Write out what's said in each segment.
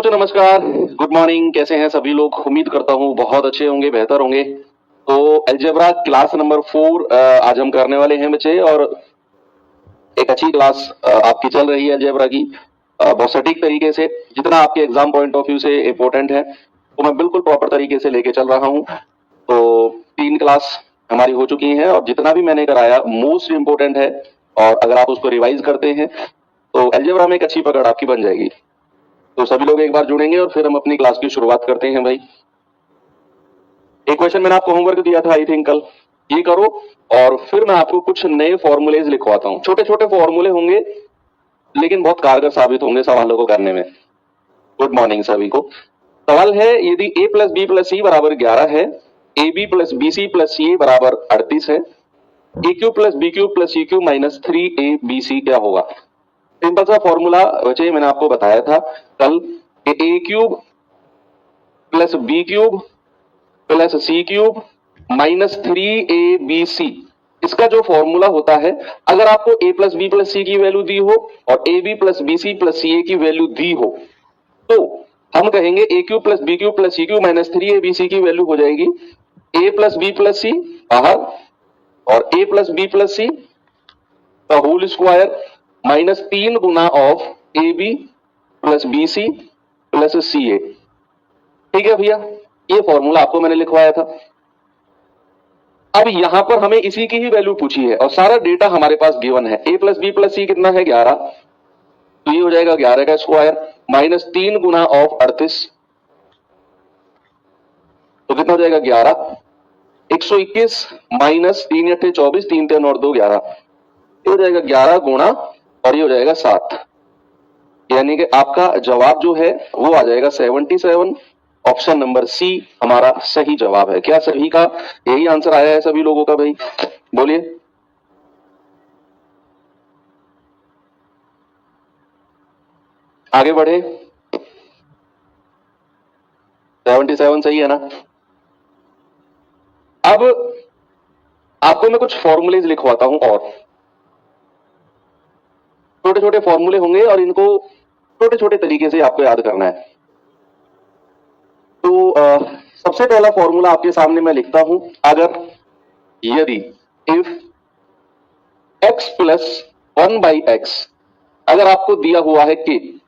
तो नमस्कार, good morning. कैसे हैं सभी लोग? उम्मीद करता हूँ बहुत अच्छे होंगे, बेहतर होंगे। तो अलजेब्रा क्लास नंबर 4 आज हम करने वाले हैं बच्चे, और एक अच्छी क्लास आपकी चल रही है अलजेब्रा की, बहुत सटीक तरीके से, जितना आपके एग्जाम पॉइंट ऑफ व्यू से इम्पोर्टेंट है तो मैं बिल्कुल प्रॉपर तरीके से लेके चल रहा हूँ। तो 3 क्लास हमारी हो चुकी हैं और जितना भी मैंने कराया मोस्ट इम्पोर्टेंट है, और अगर आप उसको रिवाइज करते हैं तो अलजेब्रा में एक अच्छी पकड़ आपकी बन जाएगी। तो सभी लोग एक बार जुड़ेंगे और फिर हम अपनी क्लास की शुरुआत करते हैं। भाई, एक क्वेश्चन मैंने आपको होमवर्क दिया था आई थिंक कल, ये करो और फिर मैं आपको कुछ नए फॉर्मूलेज लिखवाता हूँ। छोटे छोटे फॉर्मूले होंगे लेकिन बहुत कारगर साबित होंगे सवालों को करने में। गुड मॉर्निंग सभी को। सवाल है, यदि a plus b plus c बराबर 11 है, a b plus b c plus c बराबर 38 है, a cube plus b cube plus c cube minus 3 a b c क्या होगा? सिंपल सा फॉर्मूला बच्चे मैंने आपको बताया था कल कि a cube plus b cube plus c cube minus 3 ABC, इसका जो फॉर्मूला होता है, अगर आपको a plus b plus c की वैल्यू दी हो और a b plus b c plus c a की वैल्यू दी हो तो हम कहेंगे a cube plus b cube plus c cube minus 3ABC की वैल्यू हो जाएगी a plus b plus c बाहर और a plus b plus c का होल स्क्वायर माइनस 3 गुना of a b plus b c plus c a. ठीक है भैया, ये फॉर्मूला आपको मैंने लिखवाया था। अब यहां पर हमें इसी की ही वैल्यू पूछी है और सारा डेटा हमारे पास गिवन है। a प्लस बी प्लस सी कितना है? 11, तो ये हो जाएगा 11 का स्क्वायर माइनस 3 गुना ऑफ 38, तो कितना हो जाएगा? 11। 121 माइनस 3 8 24, 3 3 और 2 11, ये हो जाएगा 11 गुना और ये हो जाएगा 7, यानी कि आपका जवाब जो है वो आ जाएगा 77। ऑप्शन नंबर सी हमारा सही जवाब है। क्या सभी का यही आंसर आया है सभी लोगों का? भाई बोलिए। आगे बढ़े, 77 सही है ना? अब आपको मैं कुछ फॉर्मूलेज लिखवाता हूं, और छोटे छोटे फॉर्मूले होंगे और इनको छोटे छोटे तरीके से आपको याद करना है। तो सबसे पहला फॉर्मूला आपके सामने मैं लिखता हूं। अगर यदि इफ x प्लस 1/x, अगर आपको दिया हुआ है कि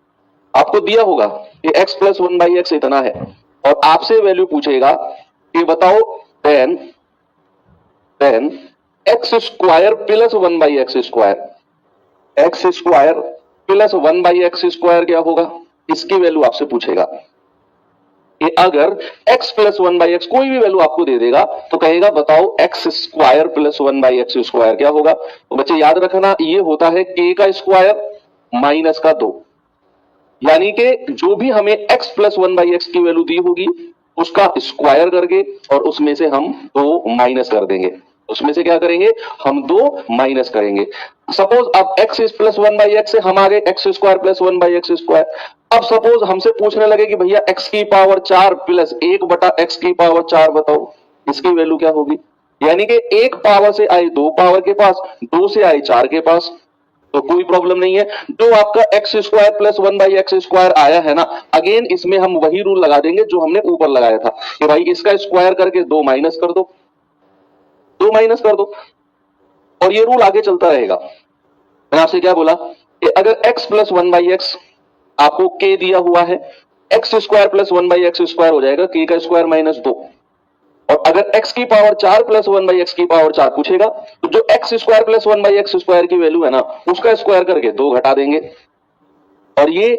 आपको दिया होगा कि x प्लस 1/x इतना है और आपसे वैल्यू पूछेगा कि बताओ then x square plus 1/x square, x square plus 1/x square क्या होगा? इसकी वैल्यू आपसे पूछेगा कि अगर x प्लस 1/x कोई भी वैल्यू आपको दे देगा तो कहेगा बताओ x square plus 1/x square क्या होगा? तो बच्चे याद रखना, ये होता है k का स्क्वायर माइनस का 2, यानी कि जो भी हमें x प्लस 1/x की वैल्यू दी होगी उसका स्क्वायर करके और उसमें से हम 2 माइनस कर देंगे। उसमें से क्या करेंगे? हम 2 माइनस करेंगे। सपोज अब x प्लस 1/x से हम आ गए x square plus 1/x square. अब सपोज हमसे पूछने लगे कि भैया x की पावर 4 प्लस 1 बटा x की पावर 4 बताओ, इसकी वैल्यू क्या होगी? यानी कि 1 पावर से आए 2 पावर के पास, 2 से आए 4 के पास, तो कोई प्रॉब्लम नहीं है। जो आपका x square plus 1/x square आया है ना, अगेन इसमें हम वही रूल लगा देंगे जो हमने ऊपर लगाया था कि भाई इसका स्क्वायर करके 2 माइनस कर दो, 2 माइनस कर दो, और ये रूल आगे चलता रहेगा। मैंने आपसे क्या बोला कि अगर x प्लस 1/x आपको k दिया हुआ है, x square plus 1/x square हो जाएगा k का स्क्वायर माइनस 2, और अगर x की पावर 4 प्लस 1/x की पावर 4 पूछेगा तो जो x square plus 1/x square की वैल्यू है ना, उसका स्क्वायर करके 2 घटा देंगे। और ये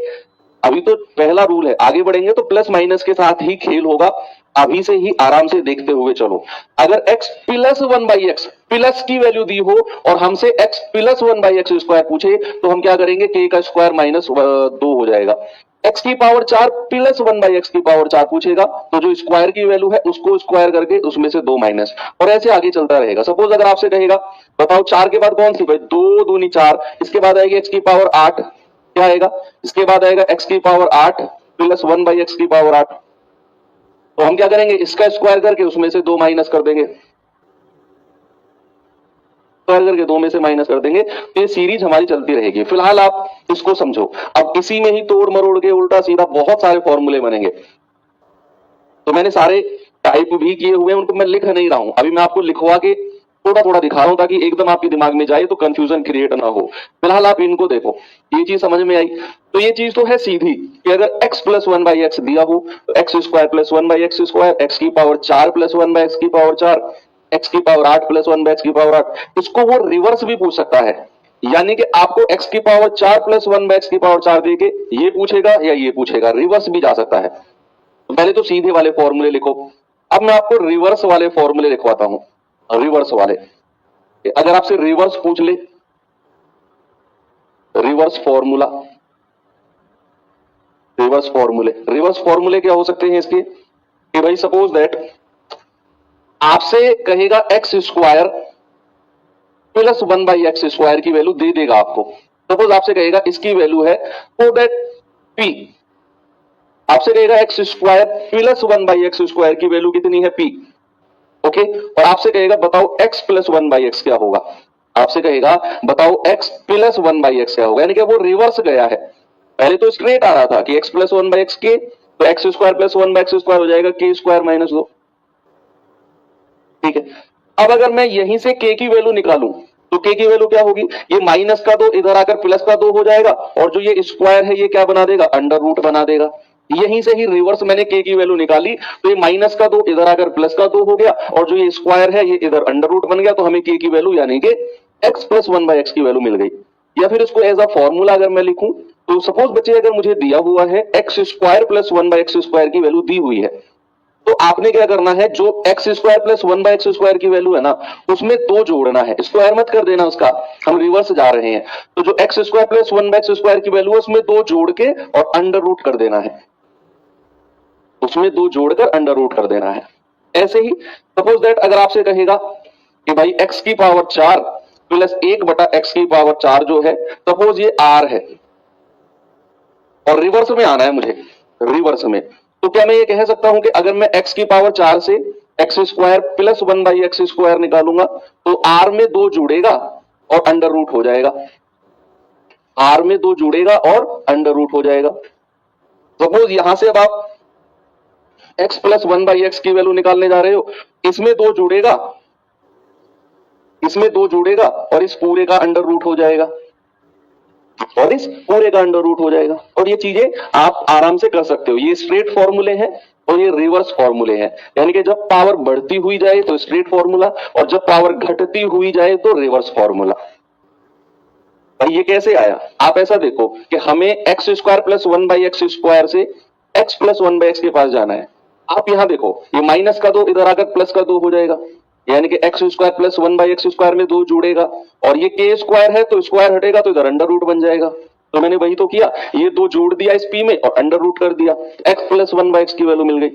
अभी तो पहला रूल है, आगे बढ़ेंगे तो प्लस माइनस के साथ ही खेल होगा। अभी से ही आराम से देखते हुए चलो। अगर x प्लस 1/x प्लस की वैल्यू दी हो और हमसे x प्लस 1/x स्क्वायर पूछे तो हम क्या करेंगे? k का स्क्वायर माइनस 2 हो जाएगा। x की पावर 4 प्लस 1/x की पावर 4 पूछेगा तो जो स्क्वायर की वैल्यू है उसको स्क्वायर करके उसमें से 2 माइनस, और ऐसे आगे चलता रहेगा। सपोज अगर आपसे कहेगा बताओ 4 के बाद कौन सी? भाई 2 दूनी 4, इसके बाद आएगी x की पावर 8, क्या आएगा? इसके बाद आएगा x की पावर 8 प्लस 1/x की पावर 8, तो हम क्या करेंगे? इसका स्क्वायर करके उसमें से 2 माइनस कर देंगे। स्क्वायर करके 2 में से माइनस कर देंगे, तो ये सीरीज हमारी चलती रहेगी। फिलहाल आप इसको समझो। अब इसी में ही तोड़ मरोड़ के उल्टा सीधा बहुत सारे फॉर्मूले बनेंगे। तो मैंने सारे टाइप भी किए हुए हैं, उनको मैं लिख नहीं रहा हूं, अभी मैं आपको लिखवा के थोड़ा थोड़ा दिखा रहा हूं ताकि एकदम आपके दिमाग में जाए तो कंफ्यूजन क्रिएट ना हो। फिलहाल आप इनको देखो, ये चीज समझ में आई। तो ये चीज तो है सीधी कि अगर x प्लस 1/x दिया हो तो x square plus 1/x square, x की पावर 4 प्लस 1/x की पावर 4, x की पावर 8 प्लस 1/x की पावर 8, इसको वो रिवर्स भी पूछ सकता है। यानी कि आपको x की पावर 4 प्लस 1/x की पावर 4 देके ये पूछेगा या ये पूछेगा, रिवर्स भी जा सकता है। तो पहले तो सीधे वाले फॉर्मूले लिखो, अब मैं आपको रिवर्स वाले फॉर्मूले लिखवाता हूं। रिवर्स वाले, अगर आपसे रिवर्स पूछ ले, रिवर्स फॉर्मूला, रिवर्स फॉर्मूले क्या हो सकते हैं इसके कि भाई सपोज दैट आपसे कहेगा x square plus 1/x square की वैल्यू दे देगा आपको। सपोज आपसे कहेगा इसकी वैल्यू है सो दैट पी, आपसे कहेगा x square plus 1/x square की वैल्यू कितनी है पी, ओके। और आपसे कहेगा बताओ x प्लस 1/x क्या होगा, आपसे कहेगा बताओ x प्लस 1/x क्या होगा, यानी कि वो रिवर्स गया है। पहले तो स्ट्रेट आ रहा था कि x प्लस 1/x के, तो x square plus 1/x square हो जाएगा k स्क्वायर माइनस 2, ठीक है। अब अगर मैं यहीं से k की वैल्यू निकालूं तो k की वैल्यू क्या होगी, ये माइनस का 2 इधर आकर प्लस का 2 हो जाएगा, और जो ये स्क्वायर है ये क्या बना देगा, अंडर रूट बना देगा। यहीं से ही रिवर्स मैंने k की वैल्यू निकाली, तो ये माइनस का 2 इधर आकर प्लस का 2 हो गया, और जो ये स्क्वायर है ये इधर अंडर रूट बन गया, तो हमें k की वैल्यू यानी कि x प्लस 1/x की वैल्यू मिल गई। या फिर इसको एज अ फॉर्मूला अगर मैं लिखूं तो सपोज बच्चे अगर मुझे दिया हुआ है x square plus 1/x square की वैल्यू दी हुई है, तो आपने क्या करना है, जो x square plus 1/x square की वैल्यू है ना उसमें 2 जोड़ना है, स्क्वायर मत कर देना उसका, हम रिवर्स जा रहे हैं। तो जो x square plus 1/x square की वैल्यू है उसमें 2 जोड़ के और अंडर रूट कर देना है, उसमें 2 जोड़कर अंडर रूट कर देना है। ऐसे ही सपोज दैट अगर आपसे कहेगा कि भाई x की पावर 4 प्लस 1/x की पावर 4 जो है, सपोज ये r है और रिवर्स में आना है मुझे, रिवर्स में, तो क्या मैं ये कह सकता हूं कि अगर मैं x की पावर 4 से x square plus 1/x square निकालूंगा तो r में 2 जुड़ेगा और अंडर रूट हो जाएगा, r में 2 जुड़ेगा और अंडर रूट हो जाएगा। सपोज यहां से अब आप x प्लस 1/x की वैल्यू निकालने जा रहे हो, इसमें 2 जुड़ेगा, इसमें 2 जुड़ेगा और इस पूरे का अंडर रूट हो जाएगा, और इस पूरे का अंडर रूट हो जाएगा। और ये चीजें आप आराम से कर सकते हो, ये स्ट्रेट फॉर्मूले हैं और ये रिवर्स फॉर्मूले हैं, यानी कि जब पावर बढ़ती हुई जाए तो स्ट्रेट फॉर्मूला, और जब पावर घटती हुई जाए तो रिवर्स फॉर्मूला। भाई ये कैसे आया, आप ऐसा देखो कि हमें x square plus 1/x square से x प्लस 1/x के पास जाना है। आप यहां देखो ये माइनस का 2 इधर आकर प्लस का 2 हो जाएगा, यानी कि x square plus 1/x square में 2 जुड़ेगा, और ये k स्क्वायर है तो स्क्वायर हटेगा तो इधर अंडर रूट बन जाएगा। तो मैंने वही तो किया, ये 2 जोड़ दिया इस p में और अंडर रूट कर दिया, x प्लस 1/x की वैल्यू मिल गई।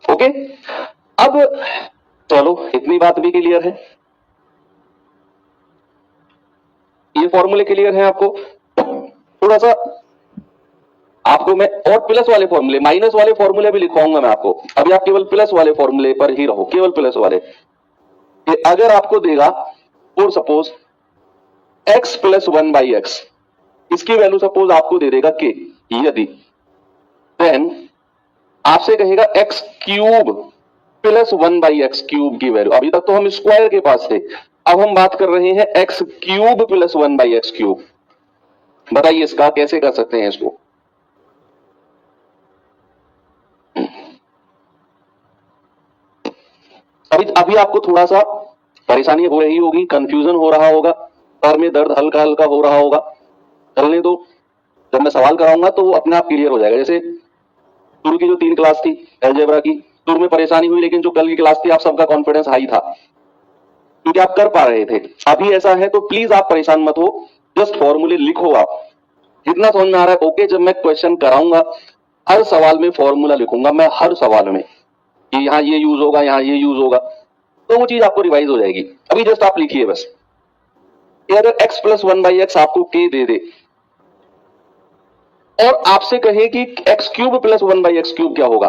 ओके, अब चलो इतनी बात भी क्लियर है, ये फॉर्मूले क्लियर है आपको। थोड़ा सा आपको मैं और प्लस वाले फॉर्मूले, माइनस वाले फॉर्मूले भी लिखवाऊंगा मैं आपको, अभी आप केवल प्लस वाले फॉर्मूले पर ही रहो, केवल प्लस वाले। कि अगर आपको देगा और सपोज x प्लस 1/x, इसकी वैल्यू सपोज आपको दे देगा k, यदि देन आपसे कहेगा x cube plus 1/x cube की वैल्यू, अभी तक तो हम स्क्वायर के पास थे, अब हम बात कर रहे हैं x cube plus 1/x cube. बताइए इसका कैसे कर सकते हैं इसको। अभी आपको थोड़ा सा परेशानी हो रही होगी, कंफ्यूजन हो रहा होगा, सर में दर्द हल्का हल्का हो रहा होगा, चलने दो, जब मैं सवाल कराऊंगा तो वो अपने आप क्लियर हो जाएगा। जैसे शुरू की जो 3 क्लास थी अलजेब्रा की, शुरू में परेशानी हुई, लेकिन जो कल की क्लास थी आप सबका कॉन्फिडेंस हाई था क्योंकि आप कर पा रहे थे। अभी ऐसा है तो प्लीज आप परेशान मत हो, जस्ट फॉर्मूले लिखो आप, जितना समझ में आ रहा है ओके। जब मैं क्वेश्चन कराऊंगा हर सवाल में फॉर्मूला लिखूंगा मैं, हर सवाल में कि यहाँ ये यूज होगा, यहाँ ये यूज होगा, तो वो चीज आपको रिवाइज हो जाएगी। अभी जस्ट आप लिखिए बस, अगर x प्लस 1/x आपको k दे दे और आपसे कहे कि x cube plus 1/x cube क्या होगा,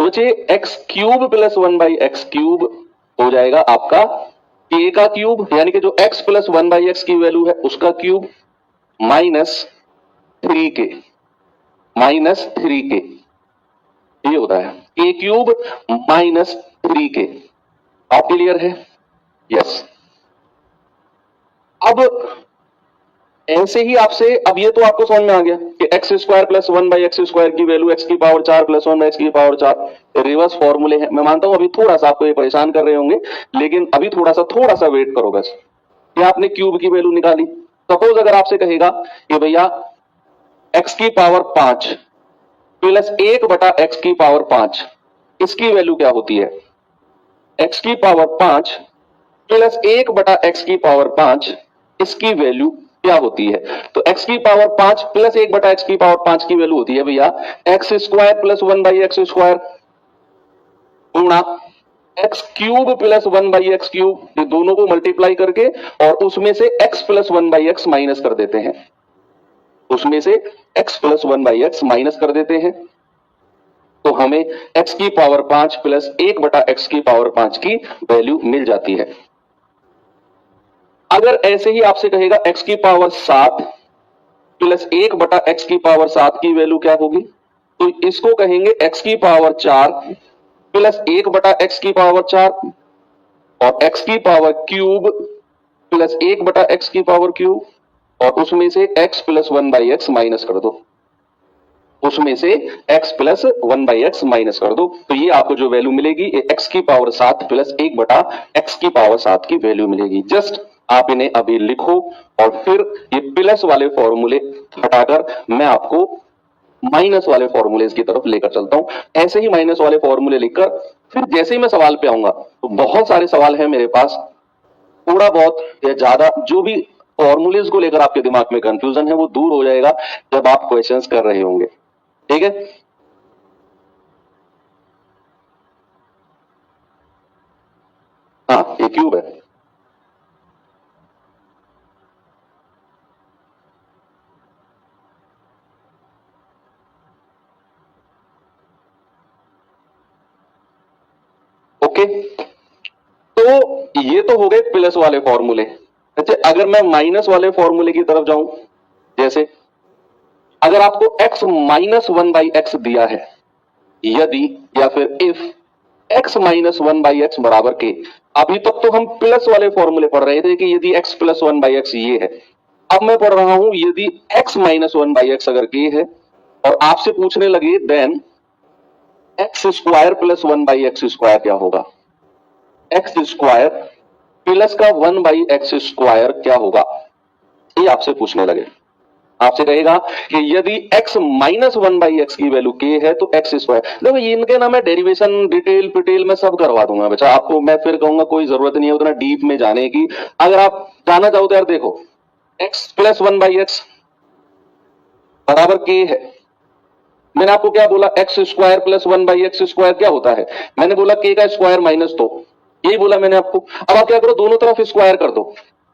तो बच्चे एक्स क्यूब प्लस 1/x³ हो जाएगा आपका k का क्यूब, यानी कि जो x प्लस 1/x की वैल्यू है उसका क्यूब, -3k ये होता है k³ -3k। आप क्लियर है? यस। अब ऐसे ही आपसे, अब ये तो आपको समझ में आ गया कि x² प्लस 1/x² की value x⁴ plus 1/x⁴ reverse फॉर्मूले हैं। मैं मानता हूं अभी थोड़ा सा आपको ये परेशान कर रहे होंगे, लेकिन अभी थोड़ा सा वेट करो बस। ये आपने क्यूब की वैल्यू निकाली। सपोज अगर आपसे कहेगा कि भैया x⁵ प्लस 1/x⁵ इसकी वैल्यू क्या होती है? x⁵ प्लस 1/x⁵ इसकी वैल्यू क्या होती है? तो x⁵ प्लस 1/x⁵ की वैल्यू होती है भैया x² प्लस 1/x² गुणा x³ प्लस 1/x³, ये दोनों को मल्टीप्लाई करके और उसमें से x प्लस 1/x माइनस कर देते हैं, उसमें से x प्लस 1/x माइनस कर देते हैं, तो हमें x⁵ प्लस 1/x⁵ की वैल्यू मिल जाती है। अगर ऐसे ही आपसे कहेगा x⁵ प्लस 1/x⁵ की वैल्यू क्या होगी? तो इसको कहेंगे x⁵ प्लस 1/x⁵ और x³ प्लस 1/x⁵, और उसमें से x प्लस 1/x माइनस कर दो, उसमें से x प्लस 1/x माइनस कर दो। तो ये आपको जो वैल्यू मिलेगी ये x⁵ प्लस 1/x⁵ की वैल्यू मिलेगी। जस्ट आप इन्हें अभी लिखो और फिर ये प्लस वाले फॉर्मूले हटाकर मैं आपको माइनस वाले फॉर्मूले की तरफ लेकर चलता हूं। ऐसे ही माइनस वाले फॉर्मूले लिखकर फिर जैसे ही मैं सवाल पे आऊंगा, तो बहुत सारे सवाल हैं मेरे पास, थोड़ा बहुत या ज्यादा जो भी फॉर्मूलेज को लेकर आपके दिमाग में कंफ्यूजन है वो दूर हो जाएगा जब आप क्वेश्चंस कर रहे होंगे। ठीक है? हाँ, ये क्यूब है। ओके, तो ये तो हो गए प्लस वाले फॉर्मूले। अच्छा, अगर मैं माइनस वाले फॉर्मूले की तरफ जाऊं, जैसे अगर आपको x माइनस 1/x दिया है, यदि या फिर इफ x माइनस 1/x बराबर के, अभी तक तो हम प्लस वाले फॉर्मूले पढ़ रहे थे कि यदि x प्लस 1/x ये है। अब मैं पढ़ रहा हूं यदि x माइनस 1/x अगर के है और आपसे पूछने लगे देन x² प्लस 1/x² क्या होगा? x² प्लस का 1/x² क्या होगा? ये आपसे पूछने लगे। आपसे कहेगा कि यदि x माइनस 1/x की वैल्यू k है तो x²। देखो इनके ना मैं डेरिवेशन डिटेल मैं सब करवा दूंगा बच्चा, आपको मैं फिर कहूंगा कोई जरूरत नहीं है उतना डीप में जाने की। अगर आप जाना चाहो तो यार देखो, x प्लस 1/x बराबर k है। मैंने आपको क्या बोला? x² प्लस 1/x² क्या होता है? मैंने बोला k का स्क्वायर माइनस 2, यही बोला मैंने आपको। अब आप क्या करो, दोनों तरफ स्क्वायर कर दो,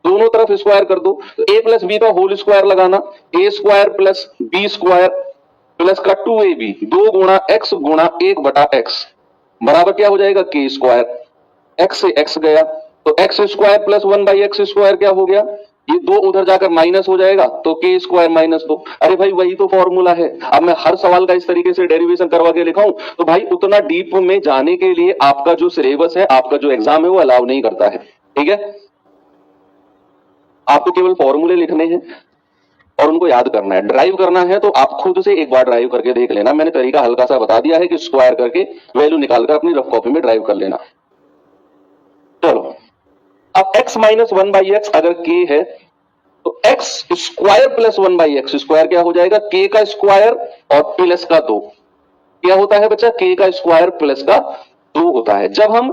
दोनों तरफ स्क्वायर कर दो, तो a प्लस बी का होल स्क्वायर लगाना, a² प्लस b² प्लस का 2ab, 2 गुणा x गुणा 1/x बराबर क्या हो जाएगा? k²। x से x गया तो x² प्लस 1/x² क्या हो गया? ये 2 उधर जाकर माइनस हो जाएगा तो k² माइनस 2। अरे भाई वही तो फॉर्मूला है। अब मैं हर सवाल का इस तरीके से डेरिवेशन करवा के लिखाऊं तो भाई उतना डीप में जाने के लिए आपका जो सिलेबस है, आपका जो एग्जाम है वो अलाउ नहीं करता है। ठीक है? आपको केवल फॉर्मूले लिखने हैं और उनको याद करना है। ड्राइव करना है तो आप खुद से एक बार ड्राइव करके देख लेना। मैंने तरीका हल्का सा बता दिया है कि स्क्वायर करके वैल्यू निकालकर अपनी रफ कॉपी में ड्राइव कर लेना। चलो, अब x माइनस 1/x अगर k है तो x² प्लस 1/x² क्या हो जाएगा? k का स्क्वायर और प्लस का 2 क्या होता है बच्चा? k का स्क्वायर प्लस का 2 होता है। जब हम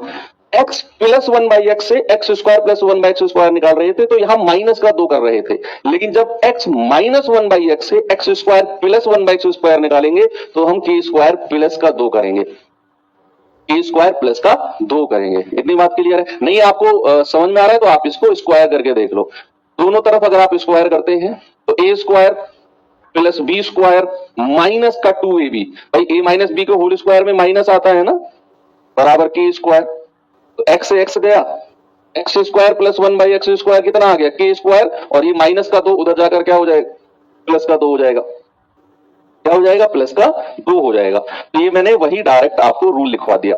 x प्लस 1/x से x² प्लस 1/x² निकाल रहे थे तो यहां माइनस का 2 कर रहे थे, लेकिन जब x माइनस 1/x से x² प्लस 1/x² निकालेंगे तो हम k² प्लस का 2 करेंगे, k² प्लस का 2 करेंगे। इतनी बात क्लियर है? नहीं आपको समझ में आ रहा है तो आप इसको स्क्वायर करके देख लो। दोनों तरफ अगर आप स्क्वायर करते हैं तो a² plus B square minus का 2ab, भाई a माइनस बी के होल स्क्वायर में माइनस आता है ना, बराबर के स्क्वायर, तो x से x गया, x square plus 1/x square कितना आ गया के स्क्वायर, और ये माइनस का 2 उधर जाकर क्या हो जाएगा, प्लस का 2 हो जाएगा, क्या हो जाएगा, प्लस का 2 हो जाएगा। तो ये मैंने वही डायरेक्ट आपको रूल लिखवा दिया।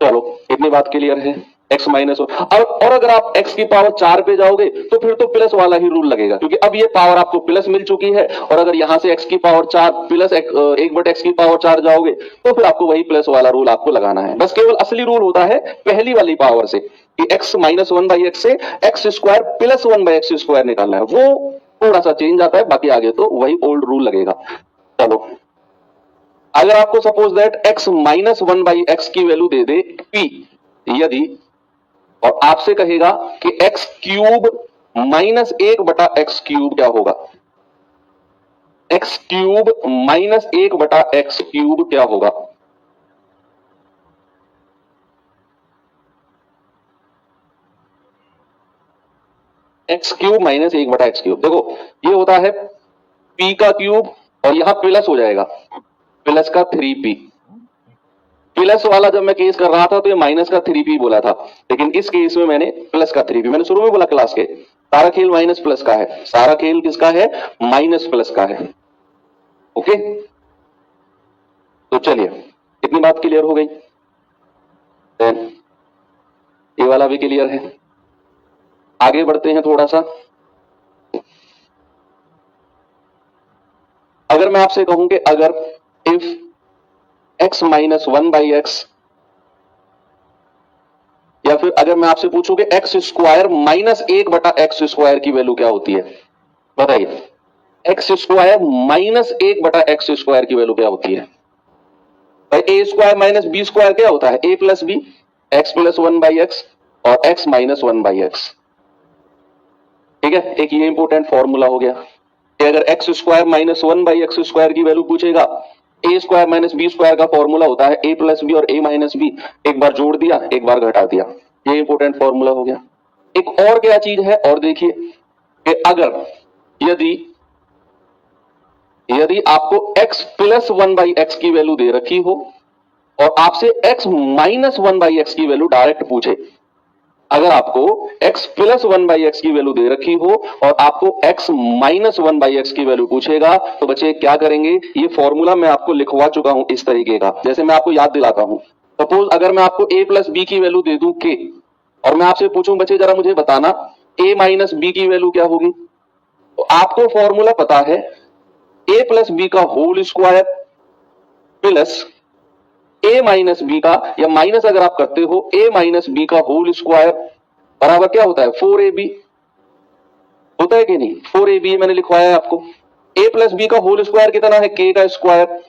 चलो इतनी बात क्लियर है, x माइनस, और अगर आप x की पावर 4 पे जाओगे तो फिर तो प्लस वाला ही रूल लगेगा, क्योंकि अब ये पावर आपको प्लस मिल चुकी है, और अगर यहां से x की पावर 4 प्लस 1/x की पावर 4 जाओगे तो फिर आपको वही प्लस वाला रूल आपको लगाना है। बस केवल असली रूल होता है पहली वाली पावर से कि x माइनस 1/x से x square plus 1/x square निकालना है, वो थोड़ा सा चेंज आता है, बाकी आगे तो वही ओल्ड रूल लगेगा। चलो अगर आपको suppose that x minus 1/x की वैल्यू दे दे p, यदि, और आपसे कहेगा कि x cube minus 1/x cube क्या होगा, x cube minus 1/x cube क्या होगा, x cube minus 1/x cube, देखो ये होता है p का क्यूब और यहां प्लस हो जाएगा, प्लस का 3p, प्लस वाला जब मैं केस कर रहा था तो ये माइनस का 3p बोला था, लेकिन इस केस में मैंने प्लस का 3p, मैंने शुरू में बोला क्लास के सारा खेल माइनस प्लस का है, सारा खेल किसका है, माइनस प्लस का है। ओके, तो चलिए इतनी बात क्लियर हो गई, ये वाला भी क्लियर है। आगे बढ़ते हैं थोड़ा सा। अगर मैं आपसे कहूं कि अगर इफ x माइनस 1/x, या फिर अगर मैं आपसे पूछूं कि x square minus 1/x square की वैल्यू क्या होती है, बताइए, x square minus 1/x square की वैल्यू क्या होती है, भाई a square minus b square क्या होता है, a plus b, x plus 1/x और x माइनस 1/x। ठीक है, एक ये इंपॉर्टेंट फॉर्मूला हो गया कि अगर x square minus 1/x square की वैल्यू पूछेगा, ए स्क्वायर माइनस बी स्क्वायर का फॉर्मूला होता है ए प्लस बी और ए माइनस बी, एक बार जोड़ दिया एक बार घटा दिया, ये इंपॉर्टेंट फॉर्मूला हो गया। एक और क्या चीज है, और देखिए कि अगर यदि आपको x प्लस 1/x की वैल्यू दे रखी हो और आपसे x माइनस 1/x की वैल्यू डायरेक्ट पूछे, अगर आपको x प्लस 1/x की वैल्यू दे रखी हो और आपको x माइनस 1/x की वैल्यू पूछेगा, तो बच्चे क्या करेंगे, ये फॉर्मूला मैं आपको लिखवा चुका हूं इस तरीके का, जैसे मैं आपको याद दिलाता हूं। सपोज अगर मैं आपको a प्लस बी की वैल्यू दे दूं k, और मैं आपसे पूछूं बच्चे जरा मुझे बताना a माइनस बी की वैल्यू क्या होगी, तो आपको फॉर्मूला पता है a प्लस बी का whole square plus a minus B का, या माइनस अगर आप करते हो a माइनस बी का होल स्क्वायर बराबर क्या होता है 4ab, होता है कि नहीं, 4ab मैंने लिखवाया है आपको। a प्लस बी का होल स्क्वायर कितना है, k का square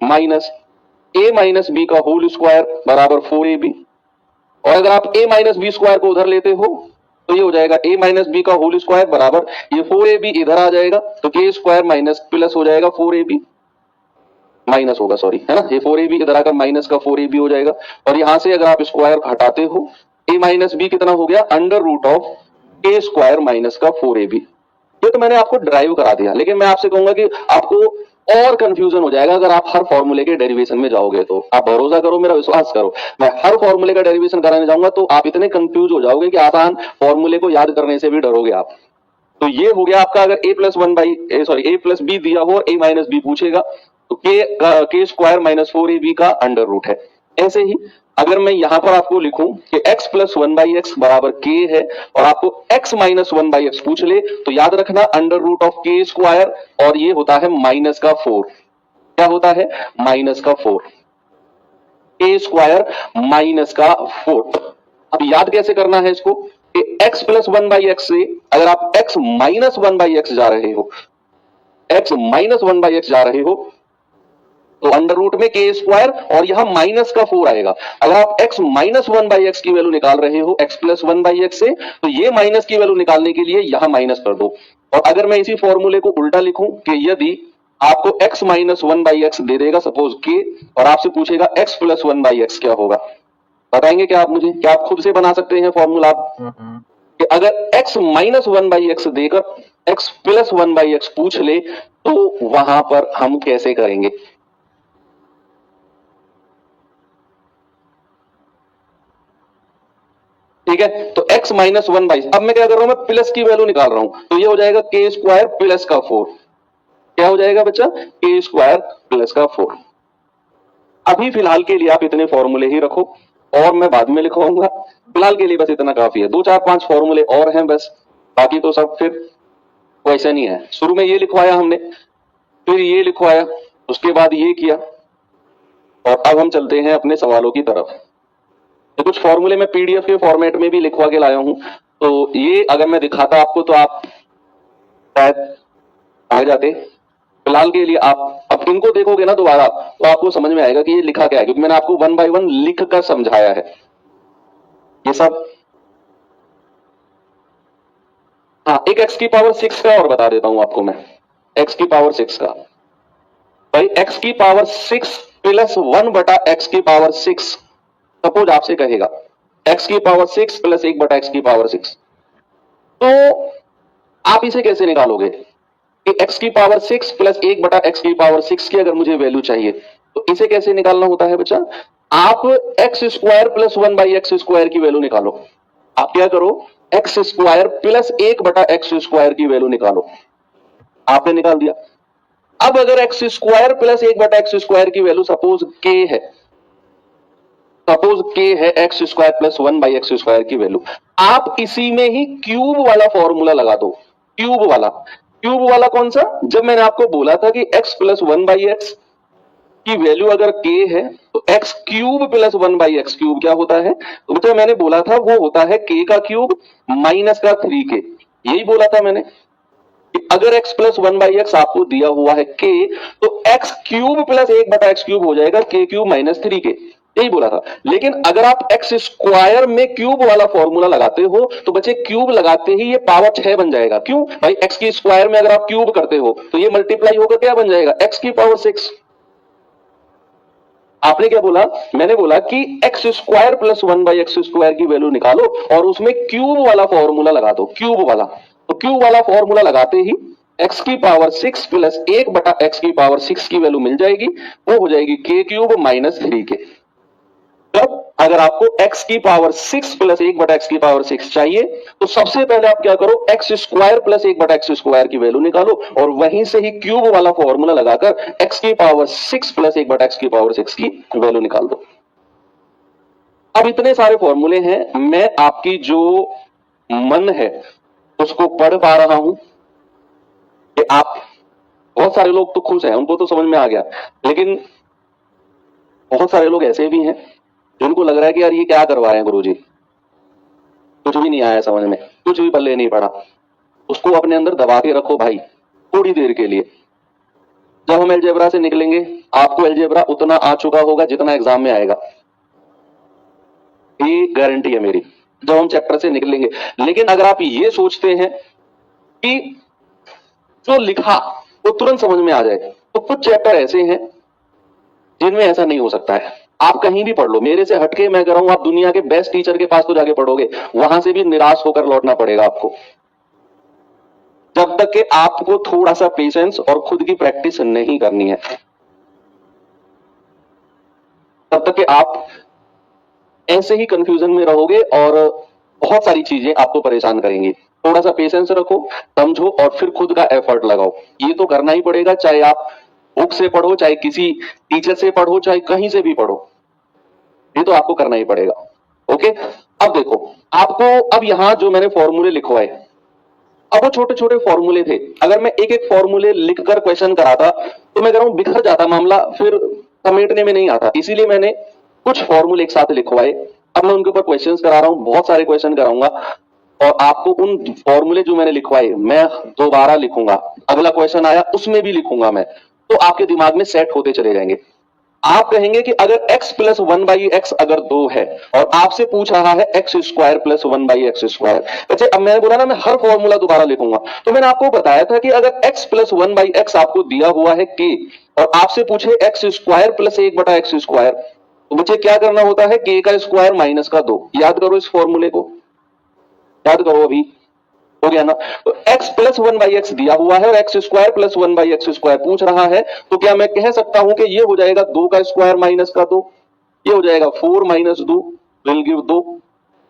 minus a minus B का होल स्क्वायर बराबर 4ab, और अगर आप a माइनस बी स्क्वायर को उधर लेते हो तो ये हो जाएगा a माइनस बी का होल स्क्वायर बराबर ये 4ab इधर आ जाएगा तो k स्क्वायर माइनस प्लस हो जाएगा 4ab, माइनस होगा सॉरी, है ना, ये 4ab इधर आकर माइनस का 4ab हो जाएगा, और यहां से अगर आप स्क्वायर हटाते हो a माइनस बी कितना हो गया, under root of k square minus का 4ab। ये तो मैंने आपको ड्राइव करा दिया, लेकिन मैं आपसे कहूंगा कि आपको और कंफ्यूजन हो जाएगा अगर आप हर फॉर्मूले के डेरिवेशन में जाओगे, तो आप भरोसा करो, मेरा विश्वास करो, मैं हर फॉर्मूले का डेरिवेशन कराने जाऊंगा तो आप इतने कंफ्यूज हो जाओगे कि आसान फॉर्मूले को याद करने से भी डरोगे आप। तो ये हो गया आपका, अगर a plus a plus B दिया हो और a माइनस बी पूछेगा तो k स्क्वायर माइनस 4ab का अंडर रूट है। ऐसे ही अगर मैं यहां पर आपको लिखूं कि x प्लस 1/x बराबर k है और आपको x माइनस 1/x पूछ ले, तो याद रखना under root of k square, और ये होता है माइनस का 4, क्या होता है, माइनस का 4, k स्क्वायर माइनस का 4। अब याद कैसे करना है इसको कि x प्लस 1/x से अगर आप x माइनस 1/x जा रहे हो, x माइनस 1/x जा रहे हो तो अंडर रूट में k स्क्वायर और यहां माइनस का 4 आएगा। अगर आप x माइनस 1/x की वैल्यू निकाल रहे हो x प्लस 1/x से, तो ये माइनस की वैल्यू निकालने के लिए यहां माइनस कर दो। और अगर मैं इसी फॉर्मूले को उल्टा लिखूं कि यदि आपको x माइनस 1/x दे देगा सपोज k, और आपसे पूछेगा x प्लस 1/x क्या होगा, बताएंगे क्या आप मुझे, क्या आप खुद से बना सकते हैं फॉर्मूला आप कि अगर x माइनस 1/x देकर x प्लस 1/x पूछ ले तो वहां पर हम कैसे करेंगे? ठीक है, तो x माइनस 1/, अब मैं क्या कर रहा हूं, मैं प्लस की वैल्यू निकाल रहा हूं, तो ये हो जाएगा k स्क्वायर प्लस का 4। क्या हो जाएगा बच्चा? k स्क्वायर प्लस का 4। अभी फिलहाल के लिए आप इतने फॉर्मूले ही रखो और मैं बाद में लिखवाऊंगा, फिलहाल के लिए बस इतना काफी है। 2 4 5 फॉर्मूले और हैं बस, बाकी तो सब फिर क्वेश्चन ही है। शुरू में ये लिखवाया हमने, फिर ये लिखवाया, उसके बाद ये किया, और अब हम चलते हैं अपने सवालों की तरफ। तो कुछ फॉर्मूले मैं पीडीएफ के फॉर्मेट में भी लिखवा के लाया हूं, तो ये अगर मैं दिखाता आपको तो आप शायद आ जाते। फिलहाल के लिए आप अब इनको देखोगे ना दोबारा तो आपको समझ में आएगा कि ये लिखा क्या है, क्योंकि मैंने आपको 1 बाय 1 लिख कर समझाया है ये सब। हाँ, एक x की पावर 6 का और बता देता हूं आपको मैं, x की पावर 6 का। भाई x की पावर 6 प्लस 1 बटा x की पावर 6, सपोज आपसे कहेगा x की पावर 6 प्लस 1 बटा x की पावर 6, तो आप इसे कैसे निकालोगे कि x की पावर 6 प्लस 1 बटा x की पावर 6 की अगर मुझे वैल्यू चाहिए तो इसे कैसे निकालना होता है बच्चा? आप x square plus 1 by x square की वैल्यू निकालो। आप क्या करो, x स्क्वायर प्लस 1 बटा एक्स स्क्वायर की वैल्यू निकालो। आपने निकाल दिया। अब अगर एक्स स्क्वायर प्लस 1 बटा एक्स स्क्वायर की वैल्यू सपोज k है, सपोज k है x square plus 1 by x square की वैल्यू, आप इसी में ही क्यूब वाला फॉर्मूला लगा दो। क्यूब वाला कौन सा? जब मैंने आपको बोला था कि x प्लस 1 बाई एक्स की वैल्यू अगर k है तो x cube plus 1 by x cube क्या होता है? तो बच्चा मैंने बोला था वो होता है k का क्यूब माइनस का 3k। यही बोला था मैंने कि अगर x प्लस 1 बाई एक्स आपको दिया हुआ है k, तो x क्यूब प्लस 1 बटा एक्स क्यूब हो जाएगा k क्यूब माइनस 3k। यही बोला था। लेकिन अगर आप एक्स स्क्वायर में क्यूब वाला फॉर्मूला लगाते हो तो बच्चे क्यूब लगाते ही ये पावर 6 बन जाएगा। क्यों भाई? एक्स की स्क्वायर में अगर आप क्यूब करते हो तो ये मल्टीप्लाई होकर क्या बन जाएगा? एक्स की पावर 6। आपने क्या बोला? मैंने बोला कि x square plus 1 by x square की वैल्यू निकालो और उसमें क्यूब वाला फॉर्मूला लगा दो। क्यूब वाला, तो क्यूब वाला फॉर्मूला लगाते ही x की पावर 6 प्लस 1 बटा x की पावर 6 की वैल्यू मिल जाएगी, वो हो जाएगी k क्यूब माइनस 3k। तब अगर आपको x की पावर 6 प्लस 1 बटा x की पावर 6 चाहिए तो सबसे पहले आप क्या करो, एक्स स्क्वायर प्लस 1 बटा एक्स स्क्वायर की वैल्यू निकालो और वहीं से ही क्यूब वाला फॉर्मूला लगाकर x की पावर 6 प्लस 1 बटा एक्स की पावर 6 की वैल्यू निकाल दो। अब इतने सारे फॉर्मूले हैं, मैं आपकी जो मन है उसको पढ़ पा रहा हूं कि आप, बहुत सारे लोग तो खुश हैं, उनको तो समझ में आ गया, लेकिन बहुत सारे लोग ऐसे भी हैं जिनको लग रहा है कि यार ये क्या करवा रहे हैं गुरुजी, कुछ भी नहीं आया समझ में, कुछ भी पल्ले नहीं पड़ा। उसको अपने अंदर दबा के रखो भाई थोड़ी देर के लिए। जब हम अलजेब्रा से निकलेंगे आपको अलजेब्रा उतना आ चुका होगा जितना एग्जाम में आएगा, ये गारंटी है मेरी, जब हम चैप्टर से निकलेंगे। लेकिन अगर आप ये सोचते हैं कि जो लिखा वो तुरंत समझ में आ जाए, तो कुछ चैप्टर ऐसे हैं जिनमें ऐसा नहीं हो सकता है। आप कहीं भी पढ़ लो, मेरे से हटके मैं कह रहा हूं आप दुनिया के बेस्ट टीचर के पास तो जाके पढ़ोगे, वहां से भी निराश होकर लौटना पड़ेगा आपको, जब तक कि आपको थोड़ा सा पेशेंस और खुद की प्रैक्टिस नहीं करनी है, तब तक कि आप ऐसे ही कंफ्यूजन में रहोगे और बहुत सारी चीजें आपको परेशान करेंगी। थोड़ा सा पेशेंस रखो, समझो और फिर खुद का एफर्ट लगाओ। ये तो करना ही पड़ेगा, चाहे आप बुक से पढ़ो, चाहे किसी टीचर से पढ़ो, चाहे कहीं से भी पढ़ो, ये तो आपको करना ही पड़ेगा। ओके, अब देखो आपको, अब यहां जो मैंने फॉर्मूले लिखवाए, अब वो छोटे छोटे फॉर्मूले थे, अगर मैं एक एक फॉर्मूले लिखकर क्वेश्चन कराता तो मैं कह रहा हूं बिखर जाता मामला, फिर समेटने में नहीं आता। इसीलिए मैंने कुछ फॉर्मूले एक साथ लिखवाए। अब मैं उनके ऊपर क्वेश्चंस करा रहा हूं, बहुत सारे क्वेश्चन कराऊंगा और आपको उन फॉर्मूले जो मैंने लिखवाए मैं दोबारा लिखूंगा, अगला क्वेश्चन आया उसमें भी लिखूंगा मैं, तो आपके दिमाग में सेट होते चले जाएंगे। आप कहेंगे कि अगर x प्लस 1 बाई एक्स अगर 2 है और आपसे पूछ रहा है x square plus 1 by x square, अच्छा अब मैंने बोला ना मैं हर फॉर्मूला दोबारा लिखूंगा, तो मैंने आपको बताया था कि अगर x प्लस 1 बाई एक्स आपको दिया हुआ है k और आपसे पूछे एक्स स्क्वायर प्लस 1 बटा एक्स स्क्वायर, तो मुझे क्या करना होता है, k का स्क्वायर माइनस का 2। याद करो इस फॉर्मूले को, याद करो अभी, तो गया ना। तो x प्लस 1/x दिया हुआ है और x square plus 1/x square पूछ रहा है, तो क्या मैं कह सकता हूं कि ये हो जाएगा 2 का स्क्वायर माइनस का 2, ये हो जाएगा 4 minus 2 will give 2।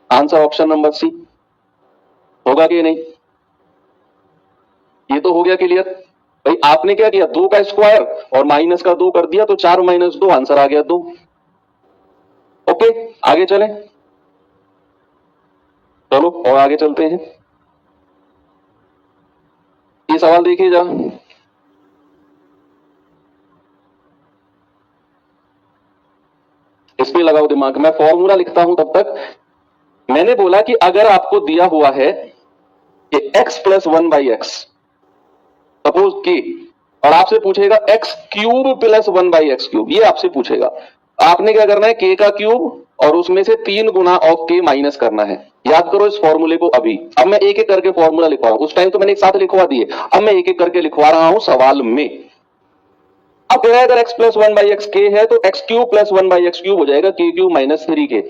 Answer option number C होगा कि नहीं? ये तो हो गया क्लियर भाई। आपने क्या किया, 2 का स्क्वायर और माइनस का 2 कर दिया, तो 4 माइनस 2 आंसर आ गया 2। ओके, आगे चलें। चलो और आगे चलते हैं। ये सवाल देखिए जा, इसमें लगाओ दिमाग। मैं फॉर्मूला लिखता हूं तब तक। मैंने बोला कि अगर आपको दिया हुआ है कि x प्लस 1/x, सपोज के, और आपसे पूछेगा x cube plus 1/x cube, ये आपसे पूछेगा, आपने क्या करना है, k का क्यूब और उसमें से 3 गुना ऑफ k माइनस करना है। याद करो इस फॉर्मूले को अभी। अब मैं एक एक करके फॉर्मूला लिखवा रहा हूं, उस टाइम तो मैंने एक साथ लिखवा दिए, अब मैं एक एक करके लिखवा रहा हूं सवाल में। अब कह रहा है अगर x प्लस 1/x k है तो x cube plus 1/x cube हो जाएगा k क्यूब माइनस 3k।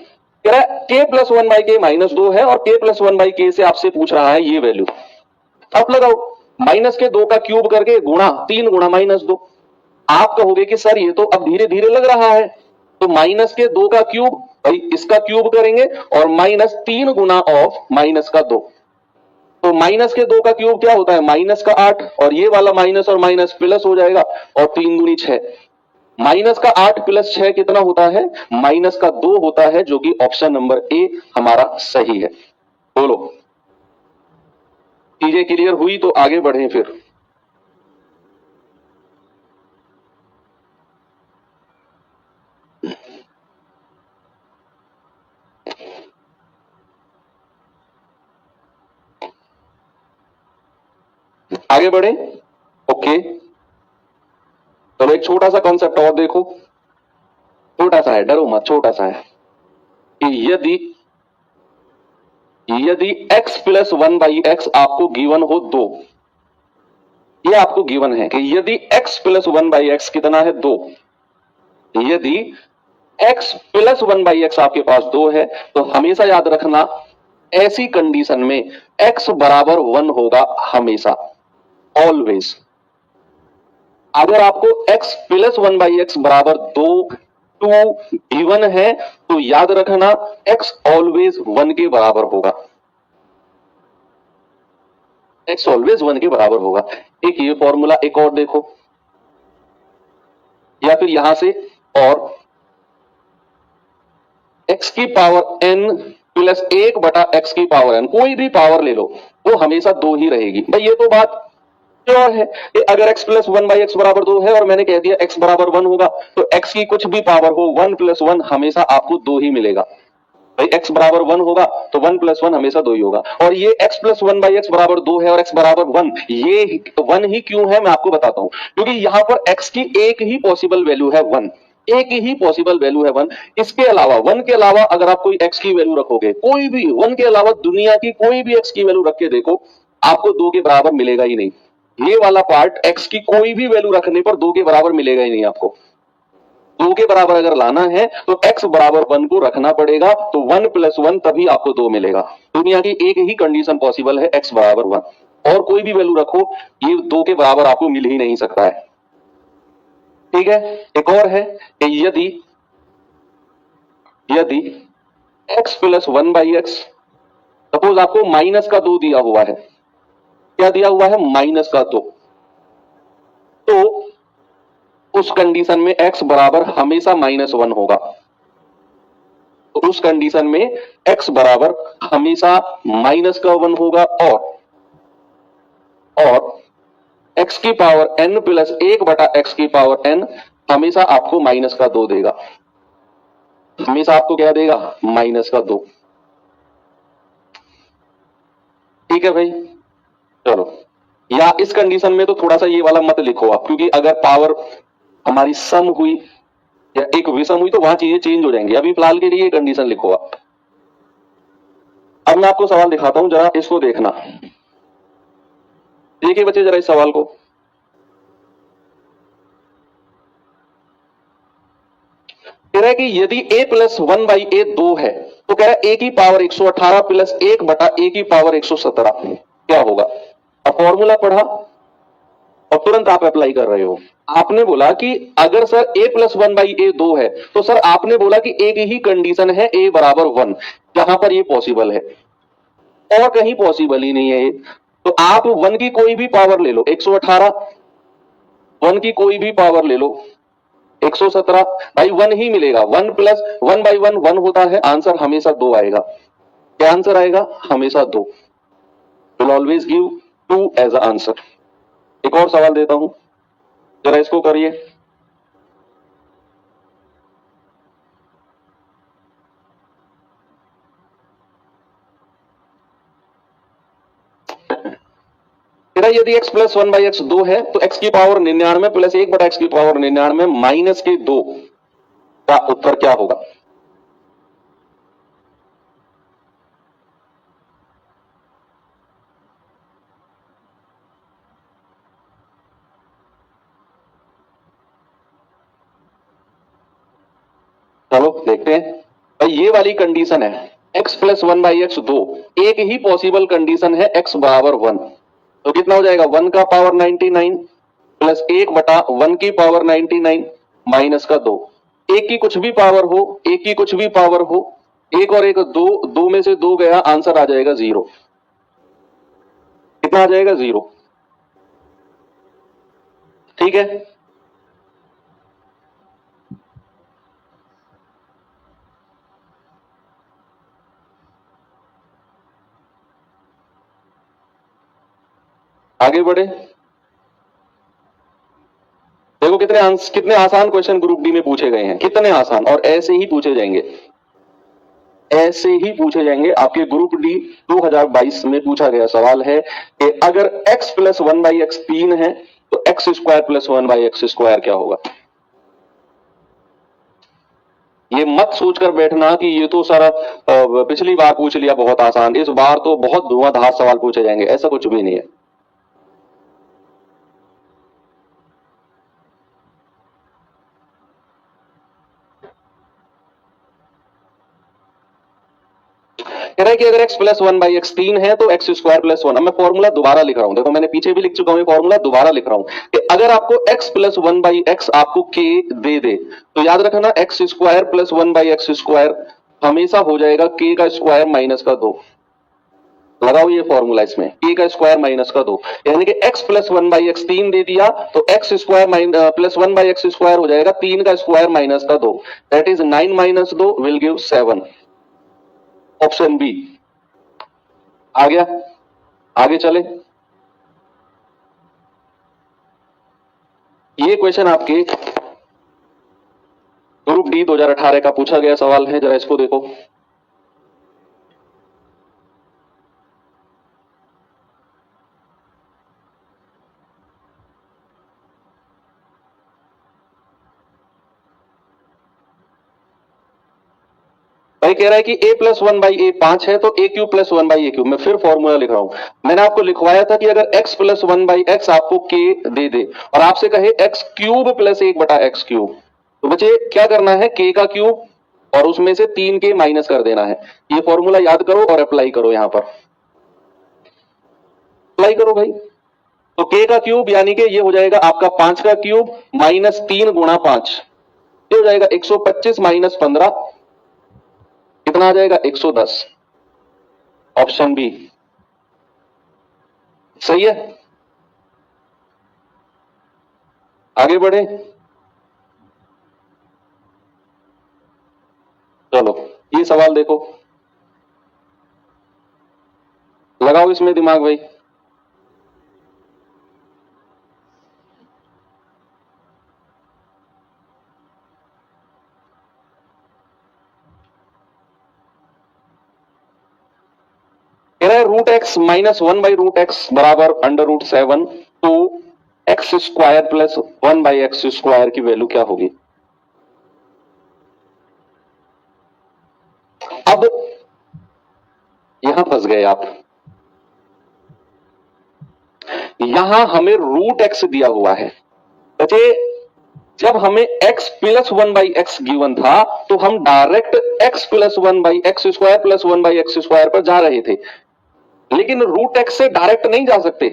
कह रहा है k प्लस 1/k माइनस 2 है और k प्लस 1/k से आपसे पूछ रहा है ये वैल्यू। अब लगाओ, माइनस के 2 का क्यूब करके गुणा 3 गुणा माइनस 2। आप कहोगे कि सर ये तो अब धीरे धीरे लग रहा है, तो माइनस के 2 का क्यूब, भाई इसका क्यूब करेंगे और माइनस 3 गुना ऑफ माइनस का 2, तो माइनस के 2 का क्यूब क्या होता है, माइनस का 8, और ये वाला माइनस और माइनस प्लस हो जाएगा, और 3 दूनी 6। माइनस का 8 प्लस 6 कितना होता है, माइनस का 2 होता है, जो कि ऑप्शन नंबर ए हमारा सही है। बोलो, चीजें क्लियर हुई तो आगे बढ़ें फिर। आगे बढ़े। ओके, चलो एक छोटा सा कॉन्सेप्ट और देखो, छोटा सा है, डरो मत, छोटा सा है कि यदि x प्लस 1/x आपको गिवन हो 2, ये आपको गिवन है कि यदि x प्लस 1/x कितना है 2, यदि x प्लस 1/x आपके पास 2 है, तो हमेशा याद रखना ऐसी कंडीशन में x बराबर 1 होगा हमेशा, ऑलवेज। अगर आपको x प्लस 1/x बराबर 2 गिवन है, तो याद रखना x ऑलवेज 1 के बराबर होगा, x ऑलवेज 1 के बराबर होगा। एक ये फॉर्मूला एक और देखो, या फिर यहां से, और x की पावर n प्लस 1 बटा x की पावर n, कोई भी पावर ले लो, वो हमेशा 2 ही रहेगी। भाई ये तो बात श्योर है कि अगर x प्लस 1/x बराबर 2 है और मैंने कह दिया x बराबर 1 होगा, तो x की कुछ भी पावर हो, 1 प्लस 1 हमेशा आपको 2 ही मिलेगा। भाई x बराबर 1 होगा तो 1 प्लस 1 हमेशा 2 ही होगा। और ये x प्लस 1/x बराबर 2 है और x बराबर 1, ये 1 ही क्यों है मैं आपको बताता हूं। क्योंकि यहां पर x की एक ही पॉसिबल वैल्यू है 1, एक ही पॉसिबल वैल्यू है 1। इसके अलावा 1 के अलावा अगर आप कोई x की वैल्यू रखोगे, कोई भी 1 के अलावा दुनिया की कोई भी x की वैल्यू रख के देखो, आपको 2 के बराबर मिलेगा ही नहीं। ये वाला पार्ट x की कोई भी वैल्यू रखने पर 2 के बराबर मिलेगा ही नहीं आपको। 2 के बराबर अगर लाना है तो x बराबर 1 को रखना पड़ेगा, तो 1 प्लस 1 तभी आपको 2 मिलेगा। दुनिया की एक ही कंडीशन पॉसिबल है, x बराबर 1, और कोई भी वैल्यू रखो ये 2 के बराबर आपको मिल ही नहीं सकता है। ठीक है, एक और है कि यदि x प्लस 1/x, सपोज आपको माइनस का 2 दिया हुआ है, क्या दिया हुआ है, माइनस का 2, तो उस कंडीशन में x बराबर हमेशा -1 होगा। तो उस कंडीशन में x बराबर हमेशा -1 होगा, और x की पावर n प्लस 1 बटा x की पावर n हमेशा आपको -2 देगा, हमेशा आपको क्या देगा, -2। ठीक है भाई, चलो। या इस कंडीशन में तो थोड़ा सा ये वाला मत लिखो आप, क्योंकि अगर पावर हमारी सम हुई या एक विषम हुई तो वहां चीजें चेंज हो जाएंगी। अभी फिलहाल के लिए कंडीशन लिखो आप। अब मैं आपको सवाल दिखाता हूं, जरा इसको देखना। देखिए बच्चे जरा इस सवाल को, कह रहा है कि यदि a प्लस 1/a 2 है, तो कह रहा है a की पावर 118 प्लस 1 बटा a की पावर 117। क्या होगा? अब फॉर्मूला पढ़ा और तुरंत आप अप्लाई कर रहे हो। आपने बोला कि अगर sir a plus one by a 2 है, तो सर आपने बोला कि एक ही कंडीशन है a बराबर 1, जहां पर ये पॉसिबल है और कहीं पॉसिबल ही नहीं है ये। तो आप 1 की कोई भी पावर ले लो, 118, 1 की कोई भी पावर ले लो, 117, भाई 1 ही मिलेगा। 1 प्लस 1 बाई 1 1 होता है, आंसर हमेशा 2 आएगा। क्या आंसर आएगा? हमेशा 2। Will always give 2 as a answer. एक और सवाल देता हूं, जरा इसको करिए। यदि x प्लस 1 बाई एक्स 2 है, तो x की पावर 99 प्लस 1 बटा x की पावर 99 माइनस के 2 का उत्तर क्या होगा? चलो देखते हैं। भाई ये वाली कंडीशन है x प्लस 1 बाई एक्स 2, एक ही पॉसिबल कंडीशन है x बराबर 1, तो कितना हो जाएगा? 1 का पावर 99 प्लस 1 बटा 1 की पावर 99 माइनस का 2। एक की कुछ भी पावर हो, एक की कुछ भी पावर हो, एक और एक 2, 2 में से 2 गया, आंसर आ जाएगा 0। कितना आ जाएगा? 0। ठीक है, आगे बढ़े। देखो कितने आसान क्वेश्चन ग्रुप डी में पूछे गए हैं, कितने आसान, और ऐसे ही पूछे जाएंगे, ऐसे ही पूछे जाएंगे। आपके ग्रुप डी 2022 में पूछा गया सवाल है कि अगर x प्लस 1 बाई एक्स 3 है, तो x square plus 1 by x square क्या होगा? ये मत सोचकर बैठना कि ये तो सारा पिछली बार पूछ लिया बहुत आसान, इस बार तो बहुत धुआंधार सवाल पूछे जाएंगे, ऐसा कुछ भी नहीं है। कह रहा है कि अगर x प्लस 1 बाई एक्स 3 है, तो एक्स स्क्वायर प्लस 1। अब मैं फॉर्मूला दोबारा लिख रहा हूं, देखो मैंने पीछे भी लिख चुका हूं, फॉर्मूला दोबारा लिख रहा हूं कि अगर आपको x प्लस 1 बाई एक्स आपको k दे दे, तो याद रखना x square plus 1 by x square हमेशा हो जाएगा k का स्क्वायर माइनस का 2। लगाओ ये फॉर्मूला इसमें, k का स्क्वायर माइनस का 2, यानी कि x प्लस 1 बाई एक्स 3 दे दिया, तो x square plus 1 by x square हो जाएगा 3 का स्क्वायर माइनस का 2, that is 9 minus 2 will give 7। Option b आ गया। आगे चले। ये क्वेश्चन आपके ग्रुप डी 2018 का पूछा गया सवाल है, जरा इसको देखो। भाई कह रहा है कि a प्लस 1 बाई ए 5 है, तो a cube plus 1 by A cube. मैं फिर फॉर्मूला लिख रहा हूं, मैंने आपको लिखवाया था कि अगर x प्लस 1 बाई एक्स आपको k दे दे और आपसे कहे x क्यूब प्लस 1 बटा एक्स क्यूब, तो बच्चे क्या करना है? k का क्यूब और उसमें से 3 के माइनस कर देना है। ये फॉर्मूला याद करो और अप्लाई करो, यहां पर अप्लाई करो भाई। तो k का क्यूब यानी कि ये हो जाएगा आपका 5 का क्यूब माइनस 3 गुणा 5, ये हो जाएगा 125 माइनस 15, कितना आ जाएगा? 110। ऑप्शन बी सही है। आगे बढ़े। चलो ये सवाल देखो, लगाओ इसमें दिमाग भाई। कह रहा है root X minus 1 by root X बराबर अंडर रूट 7, तो x square plus 1 by x square की वैल्यू क्या होगी? अब यहां फंस गए आप, यहां हमें रूट एक्स दिया हुआ है। बच्चे जब हमें x plus 1 by x given था, तो हम direct x plus 1 by x square plus 1 by x square पर जा रहे थे। लेकिन रूट एक्स से डायरेक्ट नहीं जा सकते,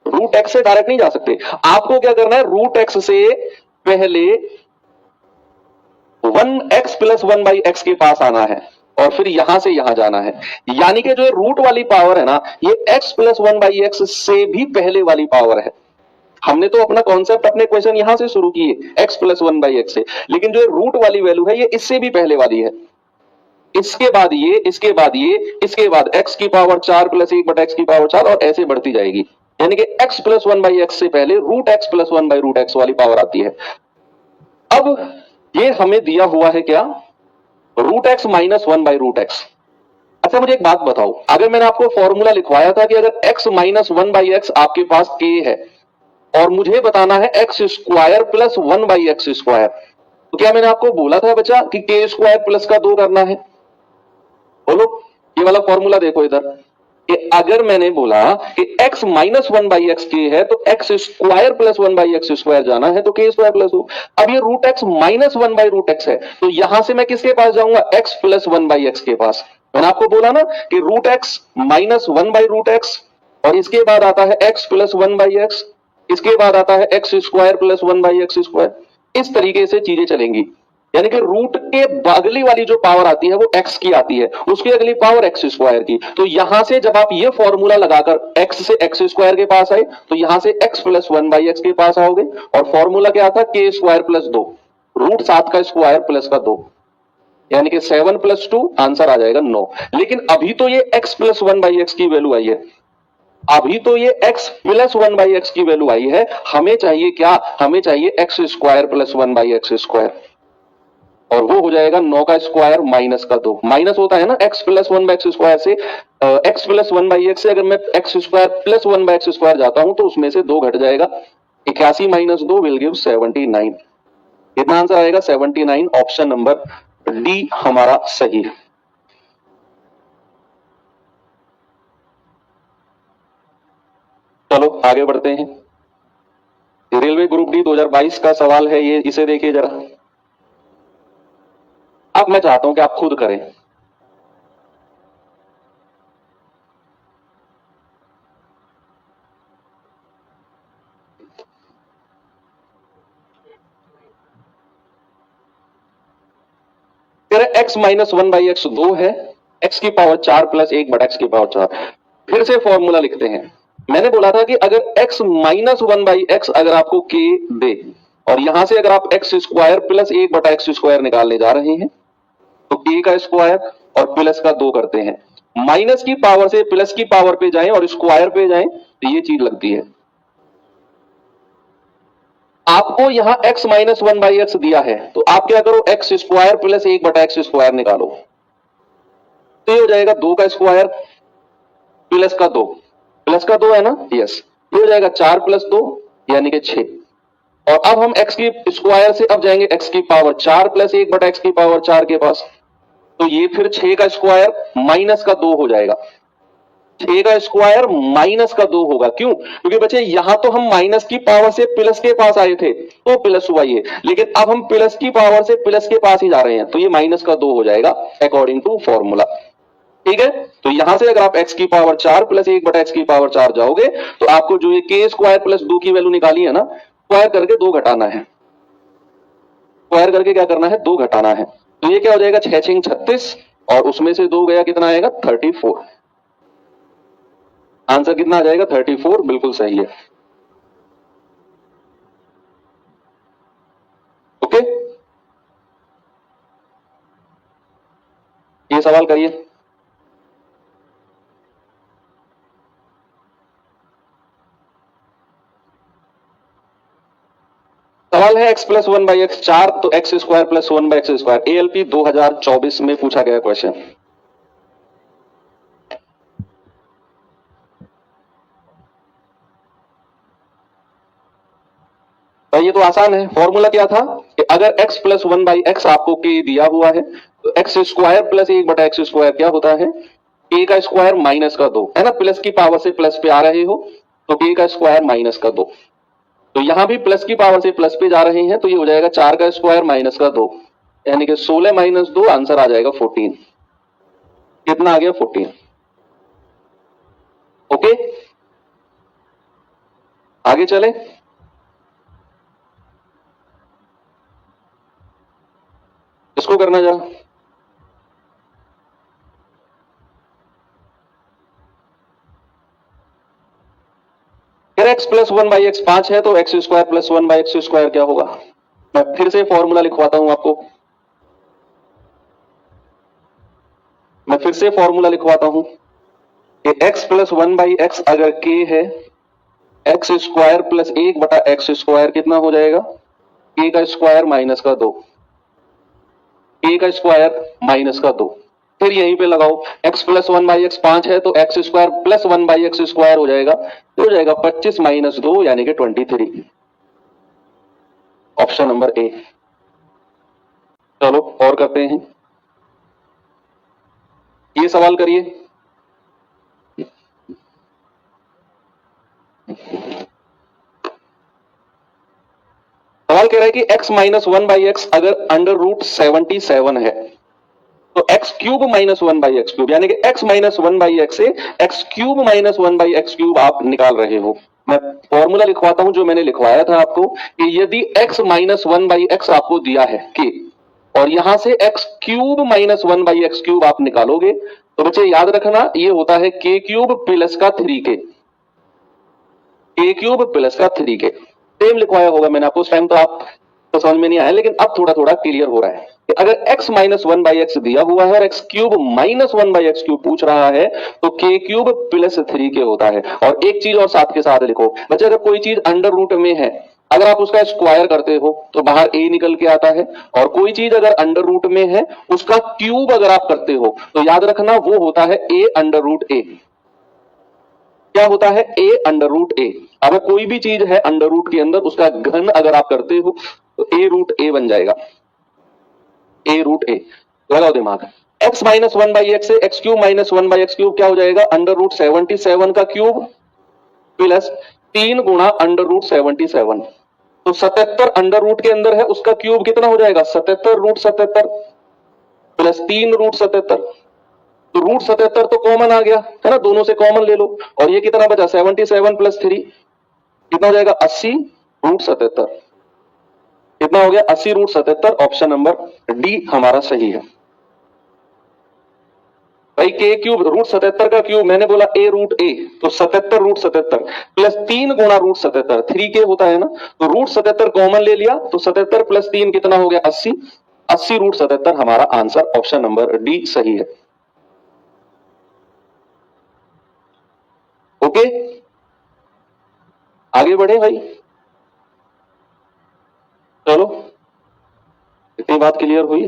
रूट एक्स से डायरेक्ट नहीं जा सकते। आपको क्या करना है, रूट एक्स से पहले 1x प्लस 1/x के पास आना है और फिर यहां से यहां जाना है। यानी कि जो रूट वाली पावर है ना, ये x प्लस 1/x से भी पहले वाली पावर है। हमने तो अपना कॉन्सेप्ट, अपने क्वेश्चन यहां से शुरू किए x प्लस 1/x से, लेकिन जो रूट वाली वैल्यू है ये इससे भी पहले वाली है। इसके बाद ये, इसके बाद ये, इसके बाद x की पावर 4 प्लस 1/x की पावर 4 और ऐसे बढ़ती जाएगी। यानी कि x प्लस 1/x से पहले रूट x प्लस 1/√x वाली पावर आती है। अब ये हमें दिया हुआ है क्या, रूट एक्स माइनस 1/√x। अच्छा मुझे एक बात बताओ, अगर मैंने आपको फॉर्मूला लिखवाया था कि अगर x माइनस 1/x आपके पास k है और मुझे बताना है x square plus 1/x square, तो क्या मैंने आपको बोला था बच्चा कि k स्क्वायर प्लस का 2 करना है? बोलो, ये वाला फॉर्मूला देखो इधर, कि अगर मैंने बोला कि x माइनस 1/x k है तो x square plus 1/x square जाना है तो k स्क्वायर प्लस 2। अब ये रूट x माइनस 1/√x है, तो यहां से मैं किसके पास जाऊंगा, x प्लस 1/x के पास। मैंने आपको बोला ना कि रूट x माइनस 1/√x और इसके बाद आता है x प्लस 1/x, इसके बाद आता है x square plus 1/x square. इस तरीके से चीजें चलेंगी। यानी कि रूट के अगली वाली जो पावर आती है वो x की आती है, उसकी अगली पावर x स्क्वायर की। तो यहां से जब आप ये फॉर्मूला लगाकर x से x स्क्वायर के पास आए तो यहां से x प्लस 1/x के पास आओगे और फॉर्मूला क्या था, k स्क्वायर प्लस 2, रूट 7 का स्क्वायर प्लस का 2, यानी कि 7 प्लस 2, आंसर आ जाएगा 9। लेकिन अभी तो ये x प्लस 1/x की वैल्यू आई है, अभी तो ये x प्लस 1/x की वैल्यू आई है। हमें चाहिए क्या, हमें चाहिए x square plus 1/x square, और वो हो जाएगा 9 का स्क्वायर माइनस का 2। माइनस होता है ना x प्लस 1/x स्क्वायर से, x प्लस 1/x से अगर मैं x square plus 1/x square जाता हूं तो उसमें से 2 घट जाएगा। 81 माइनस 2 विल गिव 79। कितना आंसर आएगा, 79। ऑप्शन नंबर डी हमारा सही है। चलो आगे बढ़ते हैं। रेलवे ग्रुप डी 2022 का सवाल है ये, इसे देखिए जरा। अब मैं चाहता हूं कि आप खुद करें। x माइनस 1/x 2 है, x की पावर 4 प्लस 1/x की पावर 4। फिर से फॉर्मूला लिखते हैं। मैंने बोला था कि अगर x माइनस 1/x अगर आपको k दे और यहां से अगर आप x square plus 1/x square निकालने जा रहे हैं तो k का स्क्वायर और प्लस का 2 करते हैं। माइनस की पावर से प्लस की पावर पे जाएं और स्क्वायर पे जाएं तो ये चीज लगती है। आपको यहां x माइनस 1/x दिया है तो आप क्या करो, x square plus 1/x square निकालो, तो ये हो जाएगा 2 का स्क्वायर प्लस का 2, प्लस का 2 है ना, यस। ये हो जाएगा 4 प्लस 2 यानी कि 6। और अब हम x की स्क्वायर से अब जाएंगे x की पावर 4 प्लस 1/x की पावर 4 के पास, तो ये फिर 6 का स्क्वायर माइनस का 2 हो जाएगा। 6 का स्क्वायर माइनस का 2 होगा, क्यों, क्योंकि बच्चे यहां तो हम माइनस की पावर से प्लस के पास आए थे तो प्लस हुआ ये, लेकिन अब हम प्लस की पावर से प्लस के पास ही जा रहे हैं तो ये माइनस का 2 हो जाएगा अकॉर्डिंग टू फॉर्मूला। ठीक है, तो यहां से अगर आप x की पावर 4 प्लस 1/x की पावर 4 जाओगे तो आपको जो ये k स्क्वायर प्लस 2 की वैल्यू निकाली है ना, स्क्वायर करके 2 घटाना है, स्क्वायर करके क्या करना है, 2 घटाना है। तो ये क्या हो जाएगा, 6 6 36 और उसमें से 2 गया, कितना आएगा 34। आंसर कितना आ जाएगा, 34, बिल्कुल सही है। ओके, ये सवाल करिए। सवाल है x प्लस 1/x 4 तो x square plus 1/x square, ALP 2024 में पूछा गया क्वेश्चन। तो ये तो आसान है। फॉर्मूला क्या था कि अगर x प्लस 1/x आपको k दिया हुआ है तो x square plus 1/x square क्या होता है, k का स्क्वायर माइनस का 2, है ना, प्लस की पावर से प्लस पे आ रहे हो तो k का स्क्वायर माइनस का 2। तो यहां भी प्लस की पावर से प्लस पे जा रहे हैं तो ये हो जाएगा 4 का स्क्वायर माइनस का 2, यानी कि 16 माइनस 2, आंसर आ जाएगा 14। कितना आ गया, 14। ओके, आगे चले। इसको करना जरा। X plus one by x 5 है तो x square plus one by x square क्या होगा? मैं फिर से फॉर्मूला लिखवाता हूं आपको, मैं फिर से फॉर्मूला लिखवाता हूं कि x plus one by x अगर के है, x square plus 1/x square कितना हो जाएगा? के का स्क्वायर माइनस का 2, के का स्क्वायर माइनस का 2। फिर यहीं पे लगाओ, x plus one by x 5 है तो x square plus one by x square हो जाएगा, तो हो जाएगा 25 माइनस 2 यानी कि 23। Option number A. चलो और करते हैं, ये सवाल करिए। सवाल कह रहा है कि x minus one by x अगर अंडर रूट 77 है तो x cube minus one by x cube, यानी कि x minus one by x से x cube minus one by x cube आप निकाल रहे हो। मैं फॉर्मूला लिखवाता हूं जो मैंने लिखवाया था आपको कि यदि x minus one by x आपको दिया है के, और यहां से x cube minus one by x cube आप निकालोगे तो बच्चे याद रखना ये होता है के क्यूब प्लस का 3k, के क्यूब प्लस का 3k। सेम लिखवाया होगा मैंने आपको, उस टाइम तो आप तो समझ में नहीं आया, लेकिन अब थोड़ा थोड़ा क्लियर हो रहा है कि अगर x minus one by x दिया हुआ है और x cube minus one by x cube पूछ रहा है तो k क्यूब प्लस 3k होता है। और एक चीज और साथ के साथ लिखो बच्चे, अगर कोई चीज अंडर रूट में है, अगर आप उसका स्क्वायर करते हो तो बाहर a निकल के आता है, और कोई चीज अगर अंडर रूट में है उसका क्यूब अगर आप करते हो तो याद रखना वो होता है a अंडर रूट a। क्या होता है? a under root a। अगर कोई भी चीज है अंडर रूट के अंदर उसका घन अगर आप करते हो तो a रूट a बन जाएगा, a रूट a। लगाओ दिमाग, x minus one by x से x cube minus one by x cube क्या हो जाएगा? अंडर रूट 77 का क्यूब प्लस 3 गुणा अंडर रूट 77, तो 77 अंडर रूट के अंदर है, उसका क्यूब कितना हो जाएगा? 77 रूट 77 प्लस 3 रूट 77, तो रूट 77 तो कॉमन आ गया है ना, दोनों से कॉमन ले लो, और ये कितना बचा? 77 प्लस 3 कितना हो जाएगा? 80 रूट 77। कितना हो गया? 80 रूट 77। ऑप्शन नंबर डी हमारा सही है भाई। के क्यूब रूट 77 का क्यूब मैंने बोला a रूट a, तो 77 रूट 77 प्लस 3 गुणा रूट 77, 3k होता है ना, तो रूट 77 कॉमन ले लिया तो 77 प्लस 3 कितना हो गया? 80, 80 रूट 77 हमारा आंसर ऑप्शन नंबर डी सही है। ओके, आगे बढ़े भाई। चलो इतनी बात क्लियर हुई।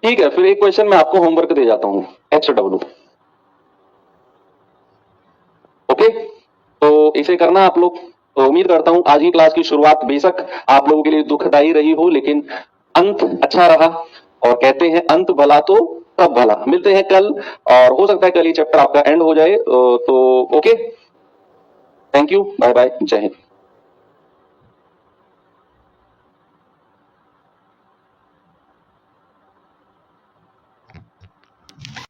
ठीक है, फिर एक क्वेश्चन मैं आपको होमवर्क दे जाता हूं, HW। ओके, तो इसे करना आप लोग। तो उम्मीद करता हूं आज की क्लास की शुरुआत बेशक आप लोगों के लिए दुखदाई रही हो, लेकिन अंत अच्छा रहा, और कहते हैं अंत भला तो तब भला। मिलते हैं कल, और हो सकता है कल ही चैप्टर आपका एंड हो जाए। तो okay, thank you, bye bye, जय हिंद।